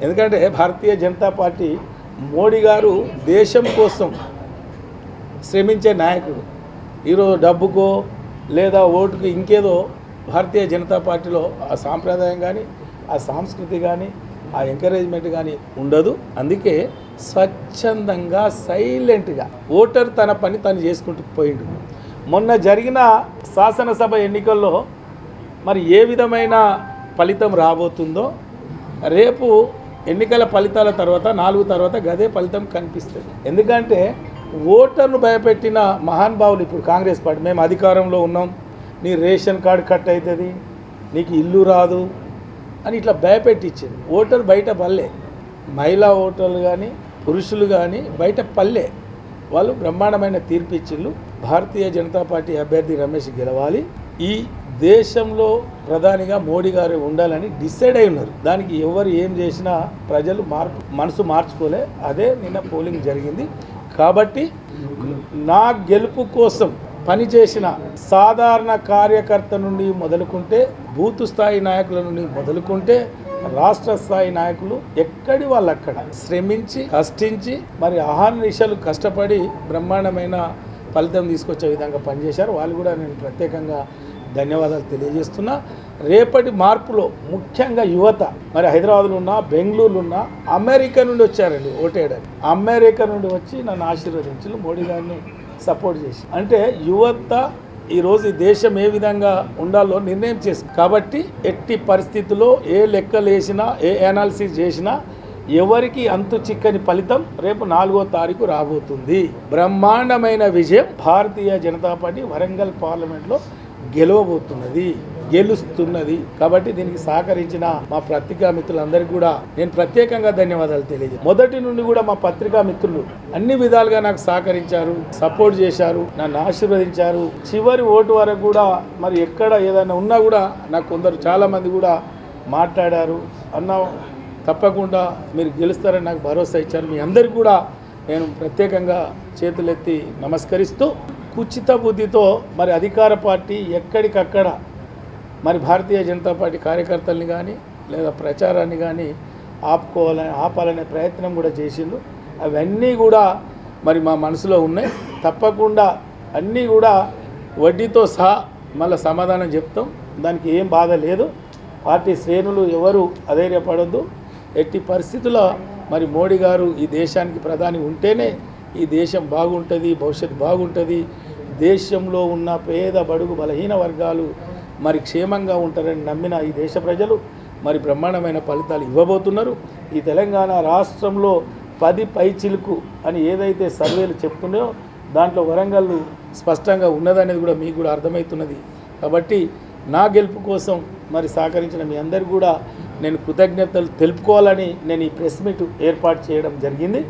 ఎందుకంటే భారతీయ జనతా పార్టీ మోడీ గారు దేశం కోసం శ్రమించే నాయకుడు. ఈరోజు డబ్బుకో లేదా ఓటుకు ఇంకేదో భారతీయ జనతా పార్టీలో ఆ సాంప్రదాయం కానీ ఆ సంస్కృతి కానీ ఆ ఎంకరేజ్మెంట్ కానీ ఉండదు. అందుకే స్వచ్ఛందంగా సైలెంట్గా ఓటర్ తన పని తను చేసుకుంటూ పోయిండు. మొన్న జరిగిన శాసనసభ ఎన్నికల్లో మరి ఏ విధమైన ఫలితం రాబోతుందో రేపు ఎన్నికల ఫలితాల తర్వాత 4 తర్వాత గదే ఫలితం కనిపిస్తుంది. ఎందుకంటే ఓటర్ను భయపెట్టిన మహానుభావులు ఇప్పుడు కాంగ్రెస్ పార్టీ, మేము అధికారంలో ఉన్నాం, నీ రేషన్ కార్డు కట్ అవుతుంది, నీకు ఇల్లు రాదు అని ఇట్లా భయపెట్టించింది. ఓటర్ బయట పల్లె, మహిళా ఓటర్లు కానీ పురుషులు కానీ బయట పల్లె, వాళ్ళు బ్రహ్మాండమైన తీర్పు ఇచ్చిళ్ళు. భారతీయ జనతా పార్టీ అభ్యర్థి రమేష్ గెలవాలి, ఈ దేశంలో ప్రధానిగా మోడీ గారు ఉండాలని డిసైడ్ అయి ఉన్నారు. దానికి ఎవరు ఏం చేసినా ప్రజలు మనసు మార్చుకోలే. అదే నిన్న పోలింగ్ జరిగింది. కాబట్టి నా గెలుపు కోసం పనిచేసిన సాధారణ కార్యకర్త నుండి మొదలుకుంటే, బూత్ స్థాయి నాయకుల నుండి మొదలుకుంటే, రాష్ట్ర స్థాయి నాయకులు ఎక్కడి వాళ్ళు అక్కడ శ్రమించి కష్టించి మరి అహర్నిశలు కష్టపడి బ్రహ్మాండమైన ఫలితం తీసుకొచ్చే విధంగా పనిచేశారు. వాళ్ళు కూడా నేను ప్రత్యేకంగా ధన్యవాదాలు తెలియజేస్తున్నా. రేపటి మార్పులో ముఖ్యంగా యువత మరి హైదరాబాద్లో ఉన్నా, బెంగళూరులో ఉన్నా, అమెరికా నుండి వచ్చారండి ఓటేయడానికి. అమెరికా నుండి వచ్చి నన్ను ఆశీర్వదించి మోడీ గారిని సపోర్ట్ చేసి, అంటే యువత ఈరోజు ఈ దేశం ఏ విధంగా ఉండాలో నిర్ణయం చేసి, కాబట్టి ఎట్టి పరిస్థితుల్లో ఏ లెక్కలు వేసినా ఏ అనాలిసిస్ చేసినా ఎవరికి అంతు చిక్కని ఫలితం రేపు 4వ తారీఖు రాబోతుంది. బ్రహ్మాండమైన విజయం భారతీయ జనతా పార్టీ వరంగల్ పార్లమెంట్లో గెలుస్తున్నది. కాబట్టి దీనికి సహకరించిన మా పత్రికా మిత్రులందరికీ కూడా నేను ప్రత్యేకంగా ధన్యవాదాలు తెలియజేస్తాను. మొదటి నుండి కూడా మా పత్రికా మిత్రులు అన్ని విధాలుగా నాకు సహకరించారు, సపోర్ట్ చేశారు, నన్ను ఆశీర్వదించారు. చివరి ఓటు వరకు కూడా మరి ఎక్కడ ఏదైనా ఉన్నా కూడా నాకు కొందరు చాలామంది కూడా మాట్లాడారు. అన్న తప్పకుండా మీరు గెలుస్తారని నాకు భరోసా ఇచ్చారు. మీ అందరికీ కూడా నేను ప్రత్యేకంగా చేతులెత్తి నమస్కరిస్తూ, కుచిత బుద్ధితో మరి అధికార పార్టీ ఎక్కడికక్కడ మరి భారతీయ జనతా పార్టీ కార్యకర్తల్ని కానీ లేదా ప్రచారాన్ని కానీ ఆపాలనే ప్రయత్నం కూడా చేసిండు. అవన్నీ కూడా మరి మా మనసులో ఉన్నాయి. తప్పకుండా అన్నీ కూడా వడ్డీతో సహా మళ్ళీ సమాధానం చెప్తాం. దానికి ఏం బాధ లేదు. పార్టీ శ్రేణులు ఎవరు అధైర్యపడొద్దు. ఎట్టి పరిస్థితుల్లో మరి మోడీ గారు ఈ దేశానికి ప్రధాని ఉంటేనే ఈ దేశం బాగుంటుంది, భవిష్యత్తు బాగుంటుంది. దేశంలో ఉన్న పేద బడుగు బలహీన వర్గాలు మరి క్షేమంగా ఉంటారని నమ్మిన ఈ దేశ ప్రజలు మరి బ్రహ్మాండమైన ఫలితాలు ఇవ్వబోతున్నారు. ఈ తెలంగాణ రాష్ట్రంలో 10 పైచిలుకు అని ఏదైతే సర్వేలు చెప్తున్నాయో దాంట్లో వరంగల్ స్పష్టంగా ఉన్నదనేది కూడా మీకు కూడా అర్థమవుతున్నది. కాబట్టి నా గెలుపు కోసం మరి సహకరించిన మీ అందరికీ కూడా నేను కృతజ్ఞతలు తెలుపుకోవాలని నేను ఈ ప్రెస్ మీట్ ఏర్పాటు చేయడం జరిగింది.